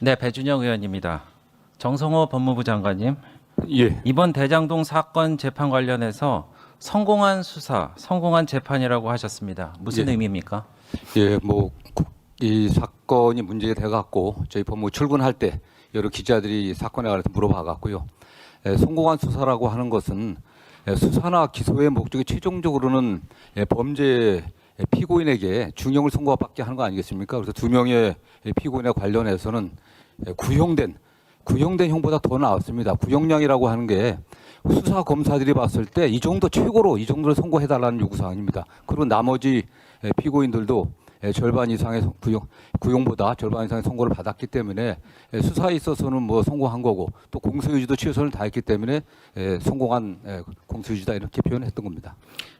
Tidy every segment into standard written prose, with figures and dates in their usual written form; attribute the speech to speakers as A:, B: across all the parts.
A: 네, 배준영 의원입니다. 정성호 법무부 장관님,
B: 예,
A: 이번 대장동 사건 재판 관련해서 성공한 수사, 성공한 재판이라고 하셨습니다. 무슨
B: 예.
A: 의미입니까?
B: 예, 이 사건이 문제가 돼갖고 저희 법무부 출근할 때 여러 기자들이 사건에 관해서 물어봐갖고요. 성공한 수사라고 하는 것은 수사나 기소의 목적이 최종적으로는 범죄 피고인에게 중형을 선고받게 하는 거 아니겠습니까? 그래서 두 명의 피고인에 관련해서는 구형된 형보다 더 나았습니다. 구형량이라고 하는 게 수사 검사들이 봤을 때 이 정도 최고로 이 정도를 선고해달라는 요구사항입니다. 그리고 나머지 피고인들도 절반 이상의 구형보다 절반 이상의 선고를 받았기 때문에 수사에 있어서는 뭐 성공한 거고 또 공소유지도 최선을 다했기 때문에 성공한 공소유지다 이렇게 표현했던 겁니다.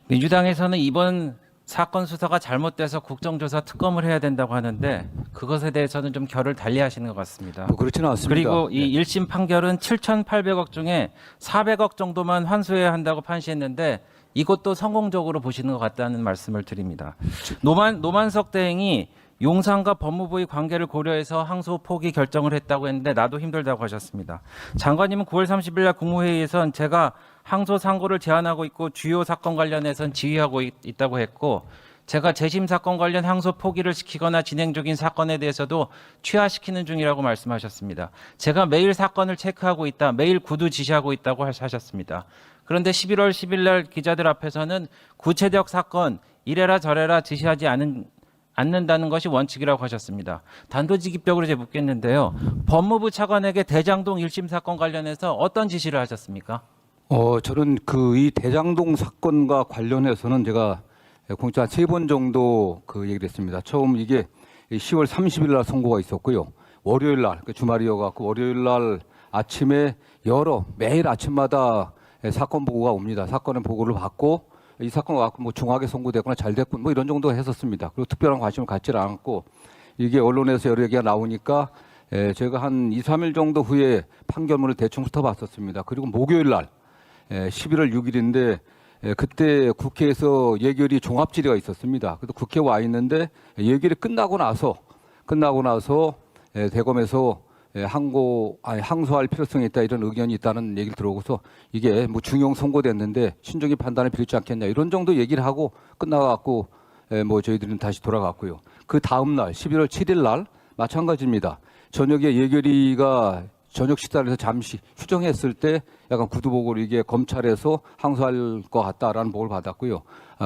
A: 민주당에서는 이번 사건 수사가 잘못돼서 국정조사 특검을 해야 된다고 하는데 그것에 대해서는 좀 결을 달리하시는 것 같습니다.
B: 뭐 그렇지는 않습니다.
A: 그리고 이 1심 판결은 7,800억 중에 400억 정도만 환수해야 한다고 판시했는데 이것도 성공적으로 보시는 것 같다는 말씀을 드립니다. 노만석 대행이 용산과 법무부의 관계를 고려해서 항소 포기 결정을 했다고 했는데 나도 힘들다고 하셨습니다. 장관님은 9월 30일 날 국무회의에선 제가 항소 상고를 제안하고 있고 주요 사건 관련해선 지휘하고 있다고 했고 제가 재심 사건 관련 항소 포기를 시키거나 진행 중인 사건에 대해서도 취하시키는 중이라고 말씀하셨습니다. 제가 매일 사건을 체크하고 있다, 매일 구두 지시하고 있다고 하셨습니다. 그런데 11월 10일 날 기자들 앞에서는 구체적 사건 이래라 저래라 지시하지 않는다는 것이 원칙이라고 하셨습니다. 단도직입적으로 제가 묻겠는데요. 법무부 차관에게 대장동 1심 사건 관련해서 어떤 지시를 하셨습니까?
B: 저는 이 대장동 사건과 관련해서는 제가 공짜 3번 정도 얘기를 했습니다. 처음 이게 10월 30일 날 선고가 있었고요. 월요일 날, 주말이어갖고 월요일 날 아침에 매일 아침마다 사건 보고가 옵니다. 사건의 보고를 받고 이 사건 갖고 뭐 중하게 선고됐거나 잘 됐군 뭐 이런 정도 했었습니다. 그리고 특별한 관심을 갖지 않았고 이게 언론에서 여러 얘기가 나오니까 제가 한 2, 3일 정도 후에 판결문을 대충 훑어봤었습니다. 그리고 목요일 날 11월 6일인데 그때 국회에서 예결위 종합질의가 있었습니다. 그래서 국회에 와 있는데 예결이 끝나고 나서 대검에서 항소할 필요성이 있다 이런 의견이 있다는 얘기를 들어오고서 이게 뭐 중형 선고됐는데 신중히 판단을 필요치 않겠냐 이런 정도 얘기를 하고 끝나갖고 뭐 저희들은 다시 돌아갔고요. 그 다음 날 11월 7일 날 마찬가지입니다. 저녁에 예결위가 저녁 식사를 해서 잠시 휴정했을 때 약간 구두복을 이게 검찰에서 항소할 것 같다라는 보고를 받았고요.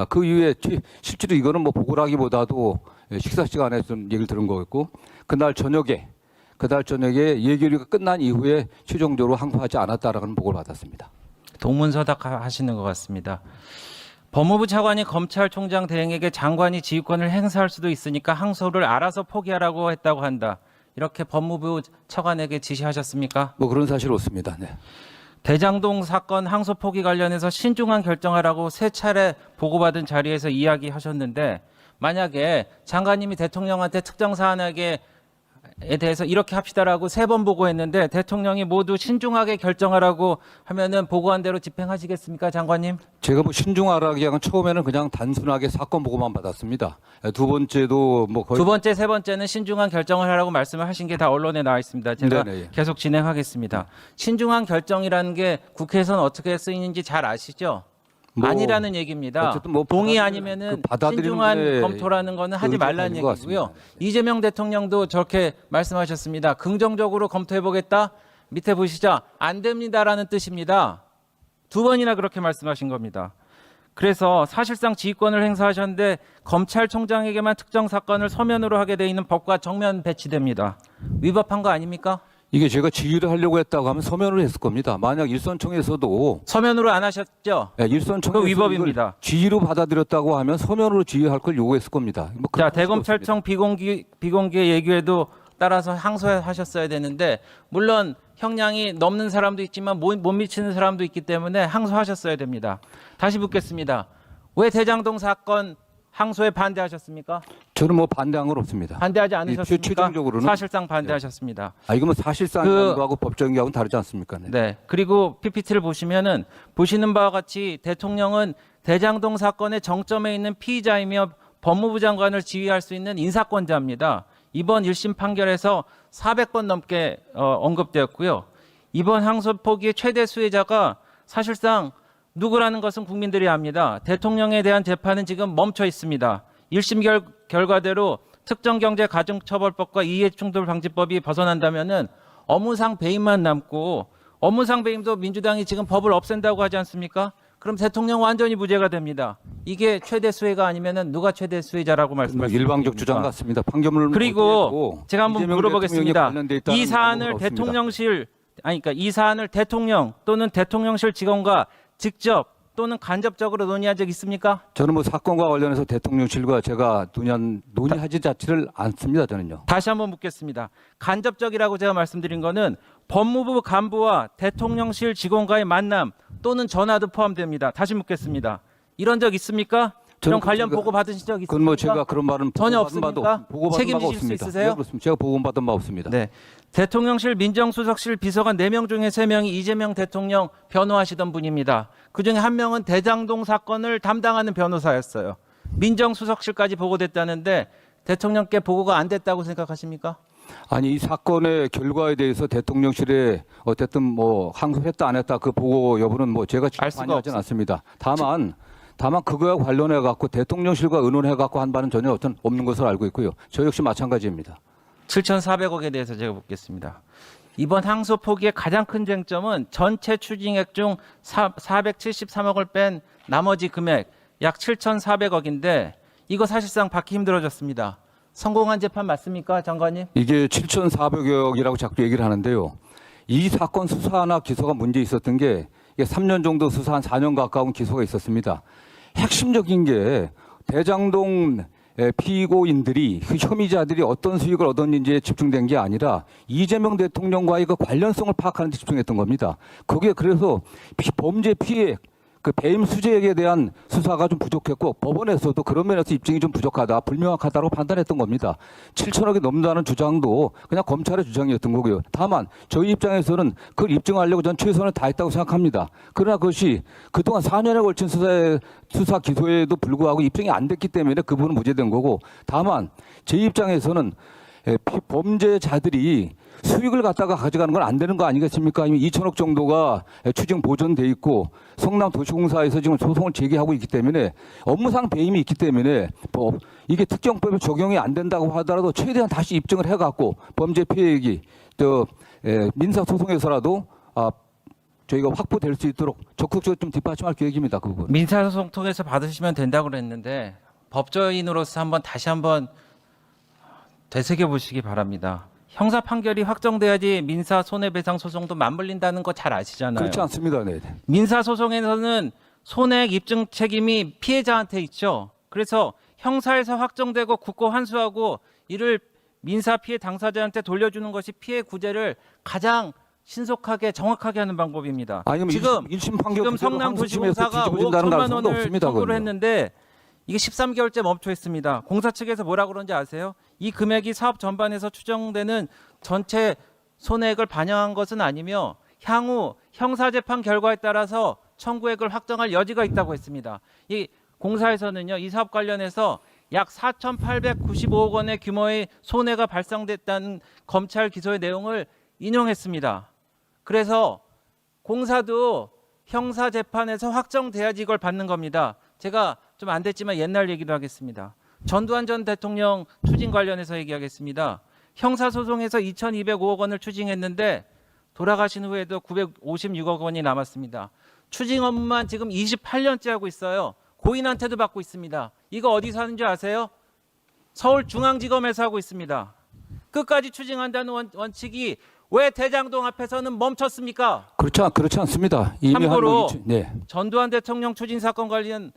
B: 그 이후에 실제로 이거는 뭐 보고라기보다도 식사 시간에 좀 얘기를 들은 거였고 그날 저녁에 예결위가 끝난 이후에 최종적으로 항소하지 않았다라는 보고를 받았습니다.
A: 동문서답 하시는 것 같습니다. 법무부 차관이 검찰총장 대행에게 장관이 지휘권을 행사할 수도 있으니까 항소를 알아서 포기하라고 했다고 한다. 이렇게 법무부 차관에게 지시하셨습니까?
B: 뭐 그런 사실 없습니다. 네.
A: 대장동 사건 항소 포기 관련해서 신중한 결정하라고 3차례 보고받은 자리에서 이야기하셨는데 만약에 장관님이 대통령한테 특정 사안에 대해서 이렇게 합시다라고 3번 보고했는데 대통령이 모두 신중하게 결정하라고 하면은 보고한 대로 집행하시겠습니까, 장관님?
B: 제가 뭐 신중하라기 하면 처음에는 그냥 단순하게 사건 보고만 받았습니다. 두 번째도 뭐 거의
A: 두 번째, 세 번째는 신중한 결정을 하라고 말씀을 하신 게 다 언론에 나와 있습니다. 제가
B: 네네.
A: 계속 진행하겠습니다. 신중한 결정이라는 게 국회에서는 어떻게 쓰이는지 잘 아시죠?
B: 뭐
A: 아니라는 얘기입니다.
B: 어쨌든 뭐
A: 동의 아니면은
B: 받아들이는
A: 신중한
B: 분의
A: 검토라는 거는 하지
B: 의지가
A: 말라는
B: 있는 것
A: 얘기고요.
B: 같습니다.
A: 이재명 대통령도 저렇게 말씀하셨습니다. 긍정적으로 검토해 보겠다. 밑에 보시죠. 안 됩니다라는 뜻입니다. 2번이나 그렇게 말씀하신 겁니다. 그래서 사실상 지휘권을 행사하셨는데 검찰총장에게만 특정 사건을 서면으로 하게 돼 있는 법과 정면 배치됩니다. 위법한 거 아닙니까?
B: 이게 제가 지휘를 하려고 했다고 하면 서면으로 했을 겁니다. 만약 일선청에서도
A: 서면으로 안 하셨죠?
B: 일선청에서
A: 그거 위법입니다.
B: 이걸 지휘로 받아들였다고 하면 서면으로 지휘할 걸 요구했을 겁니다. 뭐 그런
A: 자, 대검찰청 비공개 예규에도 따라서 항소하셨어야 되는데 물론 형량이 넘는 사람도 있지만 못 미치는 사람도 있기 때문에 항소하셨어야 됩니다. 다시 묻겠습니다. 왜 대장동 사건 항소에 반대하셨습니까?
B: 저는 뭐 반대한 건 없습니다.
A: 반대하지 않으셨습니까?
B: 최종적으로는
A: 사실상 반대하셨습니다.
B: 이거 뭐 사실상 하고 법적인 하고는 다르지 않습니까? 네.
A: 네. 그리고 PPT를 보시면은 보시는 바와 같이 대통령은 대장동 사건의 정점에 있는 피의자이며 법무부 장관을 지휘할 수 있는 인사권자입니다. 이번 1심 판결에서 400번 넘게 언급되었고요. 이번 항소 포기의 최대 수혜자가 사실상 누구라는 것은 국민들이 압니다. 대통령에 대한 재판은 지금 멈춰 있습니다. 1심 결과대로 특정경제가중처벌법과 이해충돌방지법이 벗어난다면은 업무상 배임만 남고, 업무상 배임도 민주당이 지금 법을 없앤다고 하지 않습니까? 그럼 대통령 완전히 무죄가 됩니다. 이게 최대 수혜가 아니면은 누가 최대 수혜자라고 말씀하십니까?
B: 일방적 주장 같습니다. 판결문을
A: 그리고 제가 한번
B: 이재명
A: 물어보겠습니다.
B: 대통령에 관련돼 있다는
A: 이 사안을
B: 내용은 없습니다.
A: 그러니까 이 사안을 대통령 또는 대통령실 직원과 직접 또는 간접적으로 논의한 적 있습니까?
B: 저는 뭐 사건과 관련해서 대통령실과 제가 논의하지 자체를 않습니다. 저는요.
A: 다시 한번 묻겠습니다. 간접적이라고 제가 말씀드린 거는 법무부 간부와 대통령실 직원과의 만남 또는 전화도 포함됩니다. 다시 묻겠습니다. 이런 적 있습니까? 그런 관련 보고 받으신 적 있습니까?
B: 그건 뭐 제가 그런 말은
A: 전혀
B: 보고받은 바도
A: 없습니까?
B: 보고받은 바가
A: 책임지실 수
B: 없습니다.
A: 있으세요?
B: 네, 그렇습니다. 제가 보고받은 바 없습니다.
A: 네. 대통령실 민정수석실 비서관 4명 중에 3명이 이재명 대통령 변호하시던 분입니다. 그중에 한 명은 대장동 사건을 담당하는 변호사였어요. 민정수석실까지 보고됐다는데 대통령께 보고가 안 됐다고 생각하십니까?
B: 아니 이 사건의 결과에 대해서 대통령실에 어쨌든 뭐 항소했다 안 했다 그 보고 여부는 뭐 제가
A: 알 수가
B: 관여하지는
A: 없습니다.
B: 않습니다. 다만 그거와 관련해 갖고 대통령실과 의논해 갖고 한 바는 전혀 어떤 없는 것으로 알고 있고요. 저 역시 마찬가지입니다.
A: 7,400억에 대해서 제가 묻겠습니다. 이번 항소 포기의 가장 큰 쟁점은 전체 추징액 중 473억을 뺀 나머지 금액 약 7,400억인데 이거 사실상 받기 힘들어졌습니다. 성공한 재판 맞습니까, 장관님?
B: 이게 7,400억이라고 자꾸 얘기를 하는데요. 이 사건 수사나 기소가 문제 있었던 게 이게 3년 정도 수사 한 4년 가까운 기소가 있었습니다. 핵심적인 게 대장동 피고인들이 그 혐의자들이 어떤 수익을 얻었는지에 집중된 게 아니라 이재명 대통령과의 그 관련성을 파악하는 데 집중했던 겁니다. 그게 그래서 범죄 피해 그 배임 수재액에 대한 수사가 좀 부족했고 법원에서도 그런 면에서 입증이 좀 부족하다, 불명확하다고 판단했던 겁니다. 7천억이 넘는다는 주장도 그냥 검찰의 주장이었던 거고요. 다만 저희 입장에서는 그걸 입증하려고 전 최선을 다했다고 생각합니다. 그러나 그것이 그동안 4년에 걸친 수사 기소에도 불구하고 입증이 안 됐기 때문에 그 부분은 무죄된 거고, 다만 제 입장에서는 범죄자들이 수익을 갖다가 가져가는 건 안 되는 거 아니겠습니까? 아니면 2천억 정도가 추징 보존돼 있고 성남도시공사에서 지금 소송을 제기하고 있기 때문에 업무상 배임이 있기 때문에 이게 특정법에 적용이 안 된다고 하더라도 최대한 다시 입증을 해갖고 범죄 피해액이 민사소송에서라도 저희가 확보될 수 있도록 적극적으로 좀 뒷받침할 계획입니다. 그 부분.
A: 민사소송 통해서 받으시면 된다고 그랬는데 법조인으로서 다시 한번 되새겨 보시기 바랍니다. 형사 판결이 확정돼야지 민사 손해배상 소송도 맞물린다는 거 잘 아시잖아요.
B: 그렇지 않습니다. 네.
A: 민사 소송에서는 손해액 입증 책임이 피해자한테 있죠. 그래서 형사에서 확정되고 국고 환수하고 이를 민사 피해 당사자한테 돌려주는 것이 피해 구제를 가장 신속하게 정확하게 하는 방법입니다.
B: 아니면
A: 지금
B: 1심 판결
A: 지금 성남도시공사가 5억
B: 뒤집어진다는
A: 1천만
B: 가능성도
A: 원을
B: 없습니다.
A: 청구를
B: 그건요.
A: 했는데 이게 13개월째 멈춰 있습니다. 공사 측에서 뭐라고 그런지 아세요? 이 금액이 사업 전반에서 추정되는 전체 손해액을 반영한 것은 아니며 향후 형사재판 결과에 따라서 청구액을 확정할 여지가 있다고 했습니다. 이 공사에서는요, 이 사업 관련해서 약 4,895억 원의 규모의 손해가 발생됐다는 검찰 기소의 내용을 인용했습니다. 그래서 공사도 형사재판에서 확정돼야지 이걸 받는 겁니다. 제가 좀 안 됐지만 옛날 얘기도 하겠습니다. 전두환 전 대통령 추징 관련해서 얘기하겠습니다. 형사소송에서 2,205억 원을 추징했는데 돌아가신 후에도 956억 원이 남았습니다. 추징 업무만 지금 28년째 하고 있어요. 고인한테도 받고 있습니다. 이거 어디서 하는 줄 아세요? 서울중앙지검에서 하고 있습니다. 끝까지 추징한다는 원칙이 왜 대장동 앞에서는 멈췄습니까?
B: 그렇지 않습니다. 이미
A: 참고로
B: 네.
A: 전두환 대통령 추징 사건 관련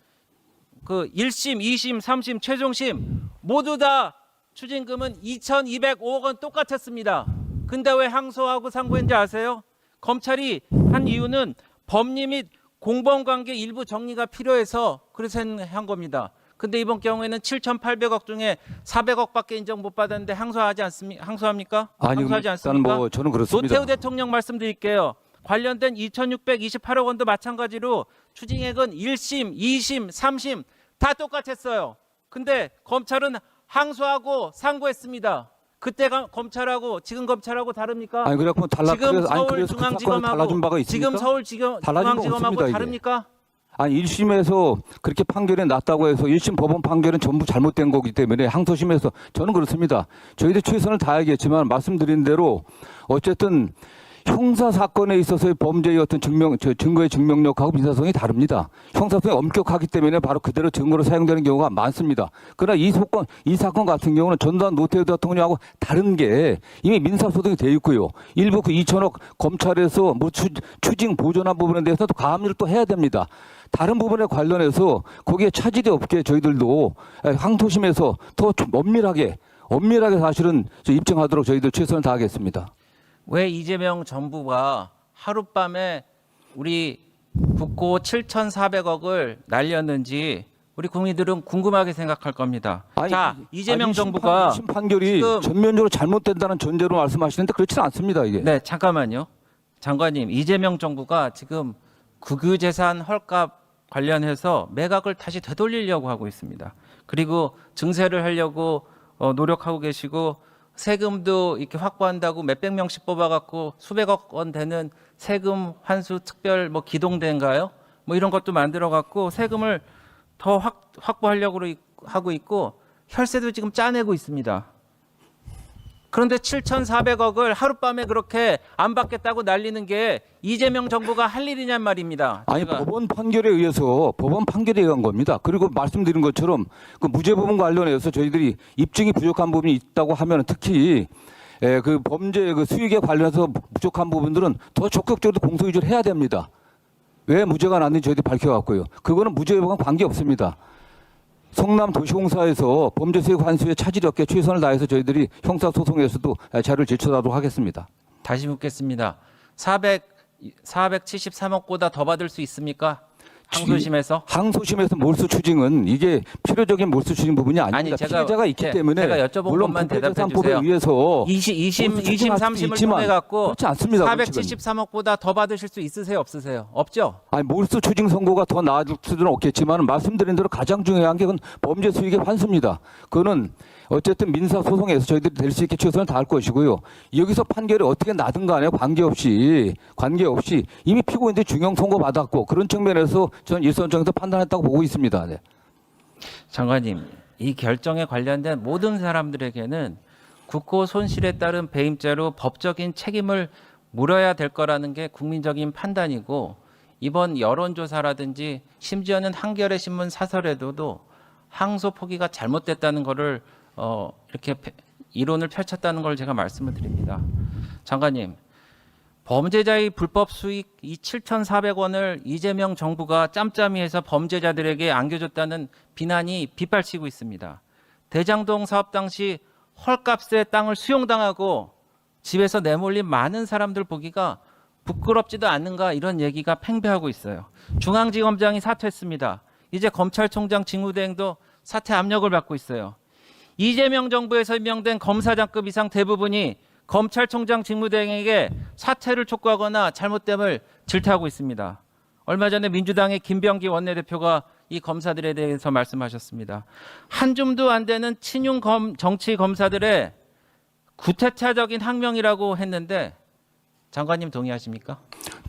A: 그 1심, 2심, 3심, 최종심 모두 다 추징금은 2,205억 원 똑같았습니다. 근데 왜 항소하고 상고했는지 아세요? 검찰이 한 이유는 법리 및 공범관계 일부 정리가 필요해서 그래서 한 겁니다. 근데 이번 경우에는 7,800억 중에 400억밖에 인정 못 받았는데 항소하지 않습니까? 항소합니까?
B: 아니,
A: 항소하지
B: 일단
A: 않습니까?
B: 뭐 저는 그렇습니다.
A: 노태우 대통령 말씀드릴게요. 관련된 2,628억 원도 마찬가지로 추징액은 1심, 2심, 3심 다 똑같았어요. 근데 검찰은 항소하고 상고했습니다. 그때가 검찰하고 지금 검찰하고 다릅니까?
B: 아니 그래갖고
A: 지금
B: 그래서 그 사건을 달라준 바가 있습니까?
A: 지금
B: 달라진 거
A: 중앙지검하고
B: 없습니다, 이게.
A: 다릅니까?
B: 아니 1심에서 그렇게 판결이 났다고 해서 1심 법원 판결은 전부 잘못된 거기 때문에 항소심에서 저는 그렇습니다. 저희들 최선을 다하겠지만 말씀드린 대로 어쨌든 형사 사건에 있어서의 범죄의 어떤 증거의 증명력하고 민사성이 다릅니다. 형사성이 엄격하기 때문에 바로 그대로 증거로 사용되는 경우가 많습니다. 그러나 이 사건 같은 경우는 전두환 노태우 대통령하고 다른 게 이미 민사소송이 돼 있고요. 일부 그 2천억 검찰에서 뭐 추징 보존한 부분에 대해서 또 가압류를 또 해야 됩니다. 다른 부분에 관련해서 거기에 차질이 없게 저희들도 항소심에서 더 엄밀하게 사실은 입증하도록 저희들 최선을 다하겠습니다.
A: 왜 이재명 정부가 하룻밤에 우리 국고 7,400억을 날렸는지 우리 국민들은 궁금하게 생각할 겁니다. 자, 이재명 정부가
B: 심판결이
A: 지금
B: 전면적으로 잘못된다는 전제로 말씀하시는데 그렇지는 않습니다, 이게.
A: 네, 잠깐만요. 장관님, 이재명 정부가 지금 국유재산 헐값 관련해서 매각을 다시 되돌리려고 하고 있습니다. 그리고 증세를 하려고 노력하고 계시고 세금도 이렇게 확보한다고 몇백 명씩 뽑아갖고 수백억 원 되는 세금 환수 특별 뭐 기동대인가요? 뭐 이런 것도 만들어갖고 세금을 더 확보하려고 하고 있고 혈세도 지금 짜내고 있습니다. 그런데 7,400억을 하룻밤에 그렇게 안 받겠다고 날리는 게 이재명 정부가 할 일이냔 말입니다.
B: 아니 법원 판결에 의한 겁니다. 그리고 말씀드린 것처럼 그 무죄 부분 관련해서 저희들이 입증이 부족한 부분이 있다고 하면 특히 그 범죄 그 수익에 관련해서 부족한 부분들은 더 적극적으로 공소 유지를 해야 됩니다. 왜 무죄가 났는지 저희들이 밝혀왔고요. 그거는 무죄 여부와 관계 없습니다. 성남도시공사에서 범죄 수익 환수에 차질이 없게 최선을 다해서 저희들이 형사소송에서도 자료를 제출하도록 하겠습니다.
A: 다시 묻겠습니다. 473억보다 더 받을 수 있습니까? 항소심에서?
B: 항소심에서 몰수 추징은 이게 필요적인 몰수 추징 부분이 아닙니다. 피해자가 있기 때문에
A: 제가 여쭤본
B: 물론
A: 것만 대답해
B: 부패재산법에
A: 주세요.
B: 의해서
A: 2심, 3심을 통해 갖고
B: 그렇지 않습니다.
A: 473억보다 더 받으실 수 있으세요, 없으세요? 없죠?
B: 아니 몰수 추징 선고가 더 나아질 수는 없겠지만 말씀드린 대로 가장 중요한 게 그건 범죄 수익의 환수입니다. 그거는 어쨌든 민사 소송에서 저희들이 될 수 있게 최선을 다할 것이고요. 여기서 판결이 어떻게 나든 간에 관계없이 이미 피고인들이 중형 선고 받았고 그런 측면에서 저는 일선정에서 판단했다고 보고 있습니다. 네.
A: 장관님, 이 결정에 관련된 모든 사람들에게는 국고 손실에 따른 배임죄로 법적인 책임을 물어야 될 거라는 게 국민적인 판단이고 이번 여론조사라든지 심지어는 한겨레 신문 사설에도 항소 포기가 잘못됐다는 거를 이렇게 이론을 펼쳤다는 걸 제가 말씀을 드립니다. 장관님, 범죄자의 불법 수익 이 7,400원을 이재명 정부가 짬짬이해서 범죄자들에게 안겨줬다는 비난이 빗발치고 있습니다. 대장동 사업 당시 헐값에 땅을 수용당하고 집에서 내몰린 많은 사람들 보기가 부끄럽지도 않는가 이런 얘기가 팽배하고 있어요. 중앙지검장이 사퇴했습니다. 이제 검찰총장 직무대행도 사퇴 압력을 받고 있어요. 이재명 정부에서 임명된 검사장급 이상 대부분이 검찰총장 직무대행에게 사퇴를 촉구하거나 잘못됨을 질타하고 있습니다. 얼마 전에 민주당의 김병기 원내대표가 이 검사들에 대해서 말씀하셨습니다. 한 줌도 안 되는 친윤 정치 검사들의 구태타적인 항명이라고 했는데 장관님 동의하십니까?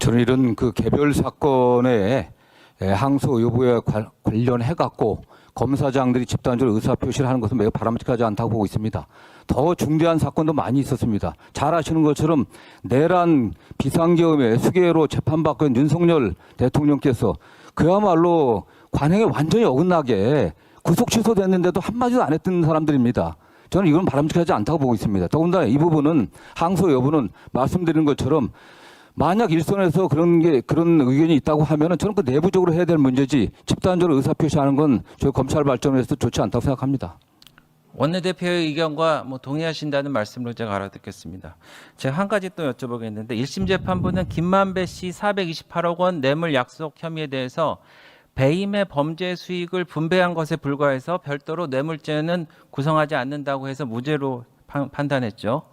B: 저는 이런 그 개별 사건의 항소 여부에 관련해 갖고 검사장들이 집단적으로 의사표시를 하는 것은 매우 바람직하지 않다고 보고 있습니다. 더 중대한 사건도 많이 있었습니다. 잘 아시는 것처럼 내란 비상계엄의 수개로 재판받고 있는 윤석열 대통령께서 그야말로 관행에 완전히 어긋나게 구속 취소됐는데도 한마디도 안 했던 사람들입니다. 저는 이건 바람직하지 않다고 보고 있습니다. 더군다나 이 부분은 항소 여부는 말씀드린 것처럼 만약 일선에서 그런 의견이 있다고 하면은 저는 그 내부적으로 해야 될 문제지 집단적으로 의사표시하는 건 저희 검찰 발전에서 좋지 않다고 생각합니다.
A: 원내대표의 의견과 동의하신다는 말씀으로 제가 알아듣겠습니다. 제가 한 가지 또 여쭤보겠는데 1심 재판부는 김만배 씨 428억 원 뇌물 약속 혐의에 대해서 배임의 범죄 수익을 분배한 것에 불과해서 별도로 뇌물죄는 구성하지 않는다고 해서 무죄로 판단했죠.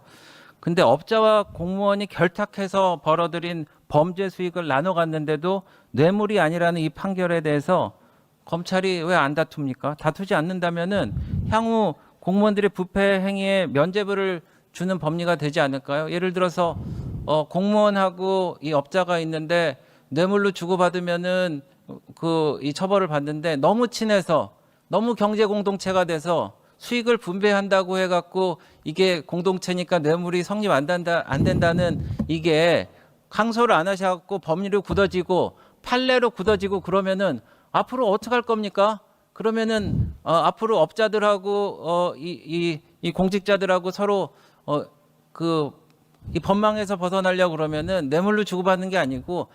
A: 근데 업자와 공무원이 결탁해서 벌어들인 범죄 수익을 나눠 갔는데도 뇌물이 아니라는 이 판결에 대해서 검찰이 왜 안 다툽니까? 다투지 않는다면은 향후 공무원들의 부패 행위에 면죄부를 주는 법리가 되지 않을까요? 예를 들어서 공무원하고 이 업자가 있는데 뇌물로 주고받으면은 이 처벌을 받는데 너무 친해서 너무 경제 공동체가 돼서 수익을 분배한다고 해갖고 이게 공동체니까 뇌물이 성립 안 된다는 이게 항소를 안 하셔갖고 법리로 굳어지고 판례로 굳어지고 그러면은 앞으로 어떻게 할 겁니까? 그러면은 앞으로 업자들하고 이 공직자들하고 서로 이 법망에서 벗어나려고 그러면은 뇌물로 주고받는 게 아니고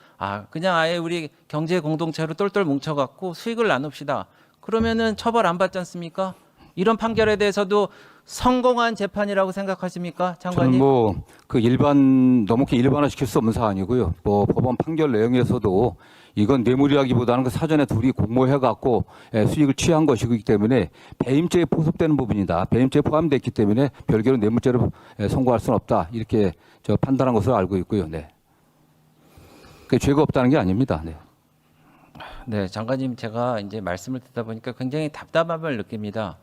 A: 그냥 아예 우리 경제 공동체로 똘똘 뭉쳐갖고 수익을 나눕시다. 그러면은 처벌 안 받지 않습니까? 이런 판결에 대해서도 성공한 재판이라고 생각하십니까, 장관님?
B: 저는 너무 이렇게 일반화시킬 수 없는 사안이고요. 법원 판결 내용에서도 이건 뇌물이라기보다는 사전에 둘이 공모해갖고 수익을 취한 것이기 때문에 배임죄에 포섭되는 부분이다. 배임죄에 포함됐기 때문에 별개로 뇌물죄로 선고할 수는 없다. 이렇게 판단한 것으로 알고 있고요. 네. 그 죄가 없다는 게 아닙니다. 네.
A: 네, 장관님 제가 이제 말씀을 듣다 보니까 굉장히 답답함을 느낍니다.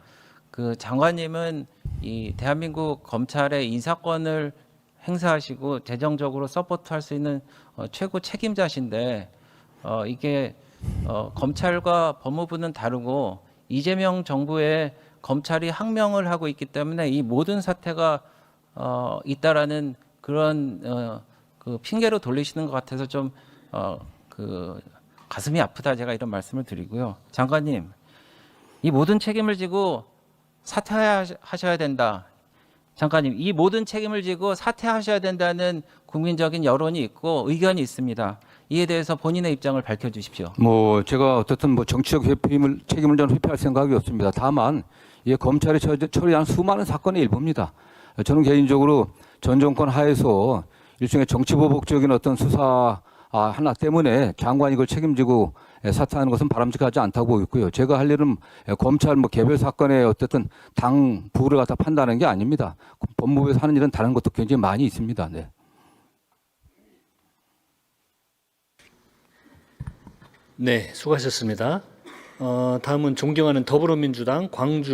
A: 장관님은 이 대한민국 검찰의 인사권을 행사하시고 재정적으로 서포트할 수 있는 최고 책임자신데 이게 검찰과 법무부는 다르고 이재명 정부의 검찰이 항명을 하고 있기 때문에 이 모든 사태가 있다라는 그런 핑계로 돌리시는 것 같아서 좀 가슴이 아프다 제가 이런 말씀을 드리고요. 장관님, 이 모든 책임을 지고 사퇴하셔야 된다. 장관님, 이 모든 책임을 지고 사퇴하셔야 된다는 국민적인 여론이 있고 의견이 있습니다. 이에 대해서 본인의 입장을 밝혀주십시오.
B: 제가 어떻든 정치적 책임을 저는 회피할 생각이 없습니다. 다만 이게 검찰이 처리한 수많은 사건의 일부입니다. 저는 개인적으로 전 정권 하에서 일종의 정치보복적인 어떤 수사 하나 때문에 장관이 이걸 책임지고 사퇴하는 것은 바람직하지 않다고 보고 있고요. 제가 할 일은 검찰 개별 사건의 어쨌든 당 부를 갖다 판단하는 게 아닙니다. 법무부에서 하는 일은 다른 것도 굉장히 많이 있습니다. 네.
C: 네, 수고하셨습니다. 다음은 존경하는 더불어민주당 광주